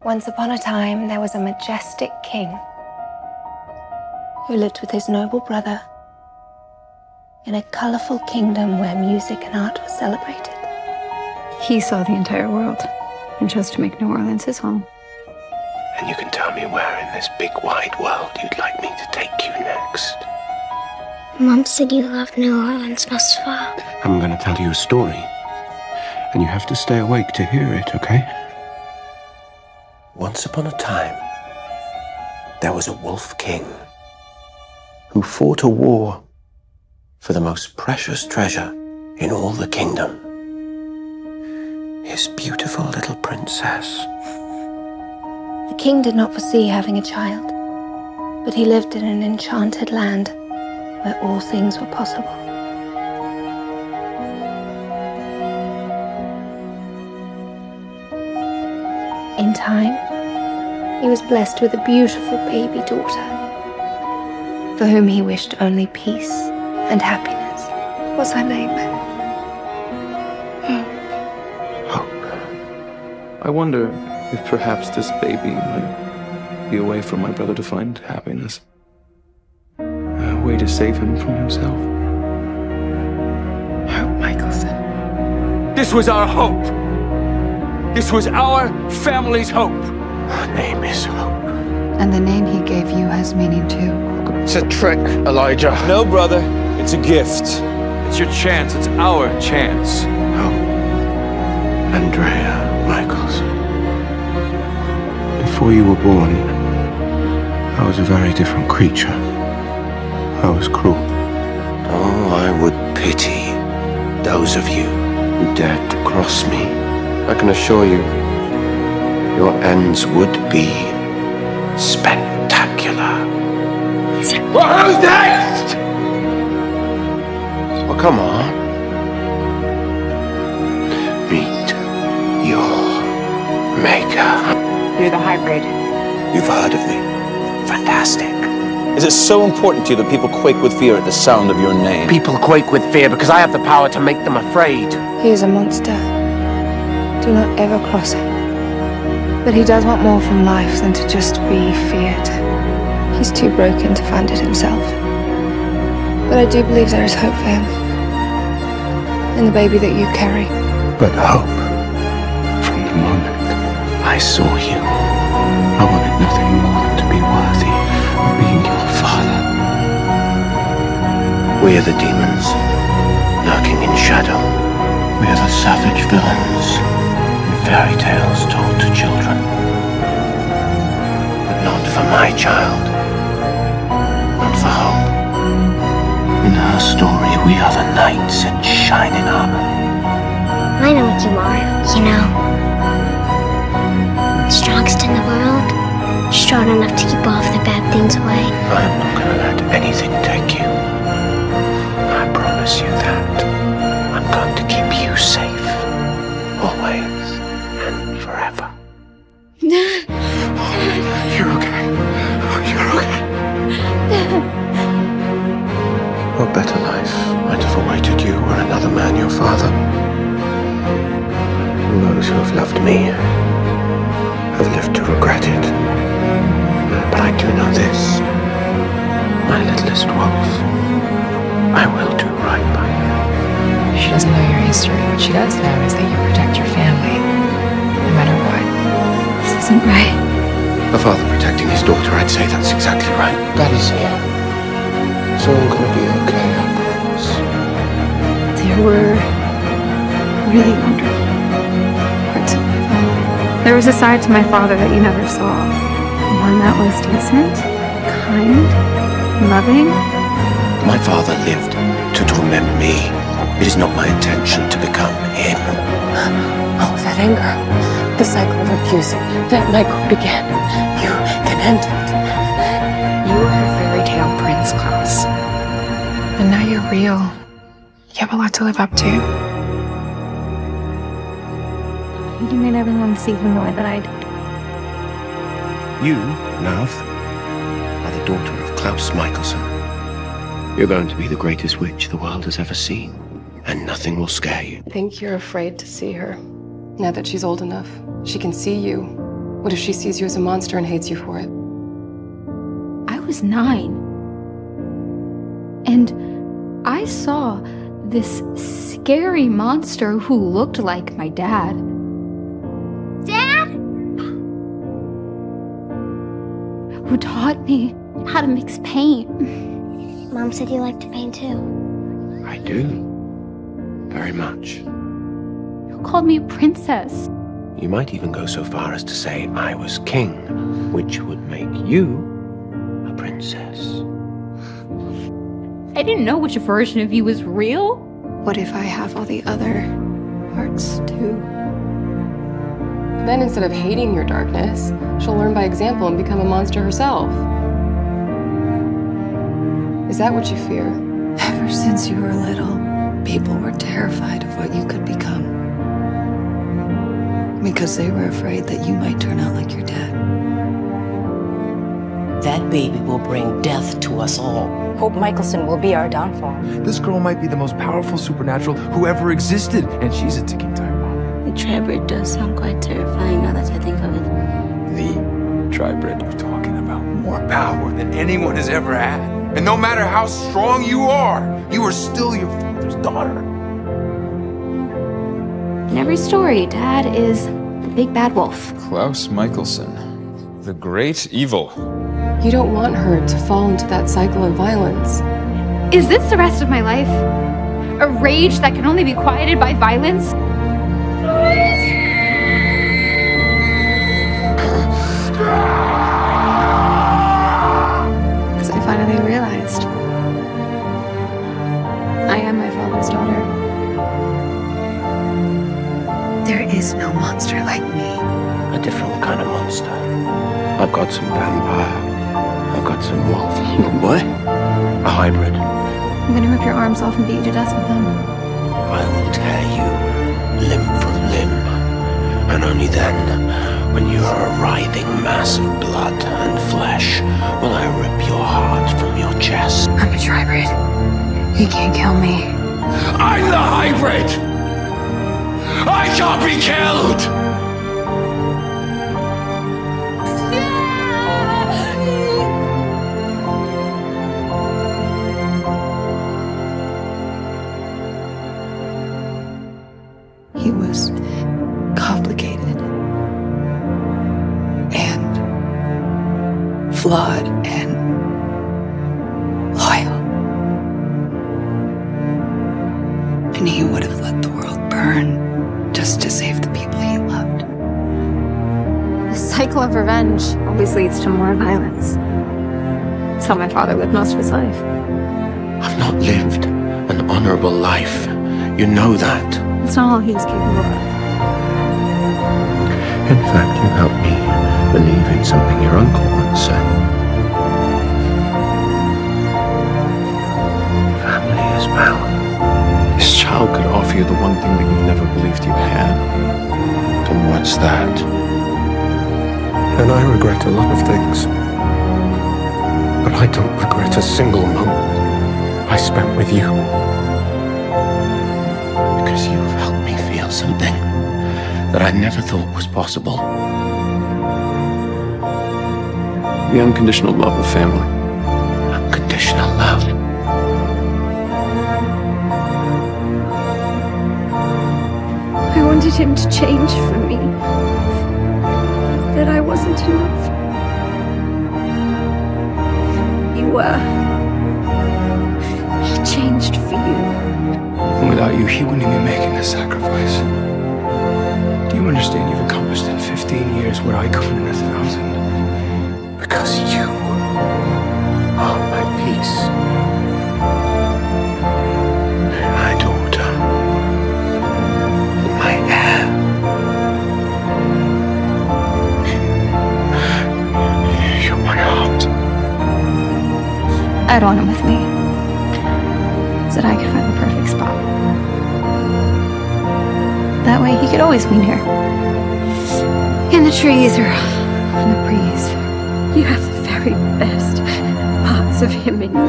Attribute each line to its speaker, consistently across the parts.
Speaker 1: Once upon a time, there was a majestic king who lived with his noble brother in a colorful kingdom where music and art were celebrated.
Speaker 2: He saw the entire world and chose to make New Orleans his home.
Speaker 3: And you can tell me where in this big wide world you'd like me to take you next.
Speaker 4: Mom said you loved New Orleans most of all.
Speaker 3: I'm going to tell you a story, and you have to stay awake to hear it, okay? Once upon a time, there was a wolf king who fought a war for the most precious treasure in all the kingdom. His beautiful little princess.
Speaker 1: The king did not foresee having a child, but he lived in an enchanted land where all things were possible. In time, he was blessed with a beautiful baby daughter, for whom he wished only peace and happiness. What's her name?
Speaker 3: Hope.
Speaker 5: I wonder if perhaps this baby might be a way for my brother to find happiness. A way to save him from himself.
Speaker 6: Hope Michelson.
Speaker 7: This was our hope. This was our family's hope.
Speaker 3: Her name is Hope.
Speaker 2: And the name he gave you has meaning too.
Speaker 7: It's a trick, Elijah. No, brother. It's a gift. It's your chance. It's our chance.
Speaker 3: Hope. Andrea Michelson. Before you were born, I was a very different creature. I was cruel. Oh, I would pity those of you who dared to cross me. I can assure you, your ends would be spectacular.
Speaker 7: Well, who's next?
Speaker 3: Well, come on. Meet your maker.
Speaker 6: You're the hybrid.
Speaker 3: You've heard of me. Fantastic.
Speaker 7: Is it so important to you that people quake with fear at the sound of your name?
Speaker 3: People quake with fear because I have the power to make them afraid.
Speaker 1: He is a monster. Do not ever cross him. But he does want more from life than to just be feared. He's too broken to find it himself. But I do believe there is hope for him. In the baby that you carry.
Speaker 3: But hope. From the moment I saw you, I wanted nothing more than to be worthy of being your father. We are the demons, lurking in shadow. We are the savage villains in fairy tales told to children. But not for my child. Not for Hope. In her story, we are the knights in shining armor.
Speaker 4: I know what you are, you know. The strongest in the world. Strong enough to keep all of the bad things away.
Speaker 3: I am not going to let anything take you. I promise you that. I'm going to keep you safe. Always and forever. You're okay. You're okay. What better life might have awaited you were another man your father? Those who have loved me have lived to regret it. But I do know this. My littlest wolf, I will do right by you.
Speaker 6: She doesn't know your history. What she does know is that you protect your family, no matter what.
Speaker 1: This isn't right.
Speaker 3: A father protecting his daughter, I'd say that's exactly right. Daddy's here. It's all gonna be okay, I promise.
Speaker 2: There were really wonderful parts of my father. There was a side to my father that you never saw. One that was decent, kind, loving.
Speaker 3: My father lived to torment me. It is not my intention to become him.
Speaker 6: All of that anger, the cycle of abusing, that might go again. You can end it. You were a fairy tale prince, Klaus. And now you're real. You have a lot to live up to.
Speaker 2: You made everyone see him the way that I did.
Speaker 3: You, love, are the daughter of Klaus Michelson. You're going to be the greatest witch the world has ever seen, and nothing will scare you.
Speaker 8: I think you're afraid to see her. Now that she's old enough, she can see you
Speaker 6: What if she sees you as a monster and hates you for it?
Speaker 2: I was 9. And I saw this scary monster who looked like my dad.
Speaker 4: Dad?
Speaker 2: Who taught me how to mix paint.
Speaker 4: Mom said you like to paint too.
Speaker 3: I do. Very much.
Speaker 2: Who called me a princess.
Speaker 3: You might even go so far as to say I was king, which would make you a princess.
Speaker 2: I didn't know which version of you was real.
Speaker 1: What if I have all the other parts too?
Speaker 6: Then instead of hating your darkness, she'll learn by example and become a monster herself. Is that what you fear?
Speaker 1: Ever since you were little, people were terrified of what you could become. Because they were afraid that you might turn out like your dad.
Speaker 8: That baby will bring death to us all.
Speaker 9: Hope Mikaelson will be our downfall.
Speaker 7: This girl might be the most powerful supernatural who ever existed, and she's a ticking time bomb.
Speaker 4: The Tribrid does sound quite terrifying now that I think of it.
Speaker 7: The Tribrid you're talking about. More power than anyone has ever had. And no matter how strong you are still your father's daughter.
Speaker 2: In every story, Dad is the big bad wolf.
Speaker 5: Klaus Mikaelson, the great evil.
Speaker 6: You don't want her to fall into that cycle of violence.
Speaker 2: Is this the rest of my life? A rage that can only be quieted by violence?
Speaker 1: Because I finally realized I am my father's daughter. There is no monster like me.
Speaker 3: A different kind of monster. I've got some vampire. I've got some wolf. What? A hybrid.
Speaker 2: I'm gonna rip your arms off and beat you to death with them.
Speaker 3: I will tear you limb from limb. And only then, when you are a writhing mass of blood and flesh, will I rip your heart from your chest.
Speaker 1: I'm a Tribrid. You can't kill me.
Speaker 3: I'm the hybrid! I can't be killed!
Speaker 1: He was complicated and flawed and loyal. And he would have let the world burn just to save the people he loved.
Speaker 2: The cycle of revenge always leads to more violence. That's how my father lived most of his life.
Speaker 3: I've not lived an honorable life. You know that.
Speaker 2: That's not all he was capable of.
Speaker 3: In fact, you helped me believe in something your uncle once said. Family is power.
Speaker 5: This child could offer you the one thing that you've never believed you had.
Speaker 3: And what's that? And I regret a lot of things. But I don't regret a single moment I spent with you. Because you've helped me feel something that I never thought was possible.
Speaker 5: The unconditional love of family.
Speaker 3: Unconditional love.
Speaker 2: I wanted him to change for me. That I wasn't enough. You were. He changed for you.
Speaker 5: And without you, he wouldn't even be making this sacrifice. Do you understand you've accomplished in 15 years what I couldn't in 1,000?
Speaker 3: Because you are my peace. My daughter. My heir. You're my heart.
Speaker 2: I'd want him with me. So that I could find the perfect spot. That way he could always be near. In the trees or on the breeze. You have the very best parts of him in you.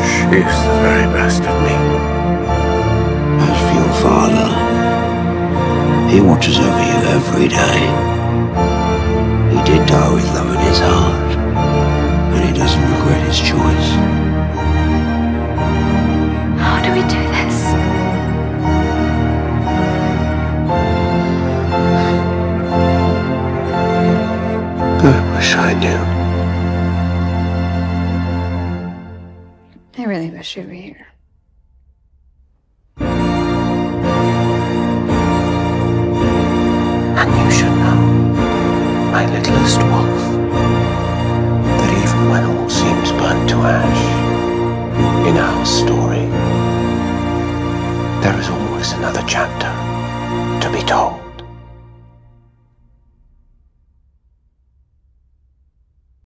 Speaker 3: She's the very best of me. I feel father He watches over you every day. He did die with love in his heart, and he doesn't regret his choice.
Speaker 2: How do we do this?
Speaker 3: I wish I knew.
Speaker 2: I really wish you were here.
Speaker 3: And you should know, my littlest wolf, that even when all seems burnt to ash, in our story, there is always another chapter to be told.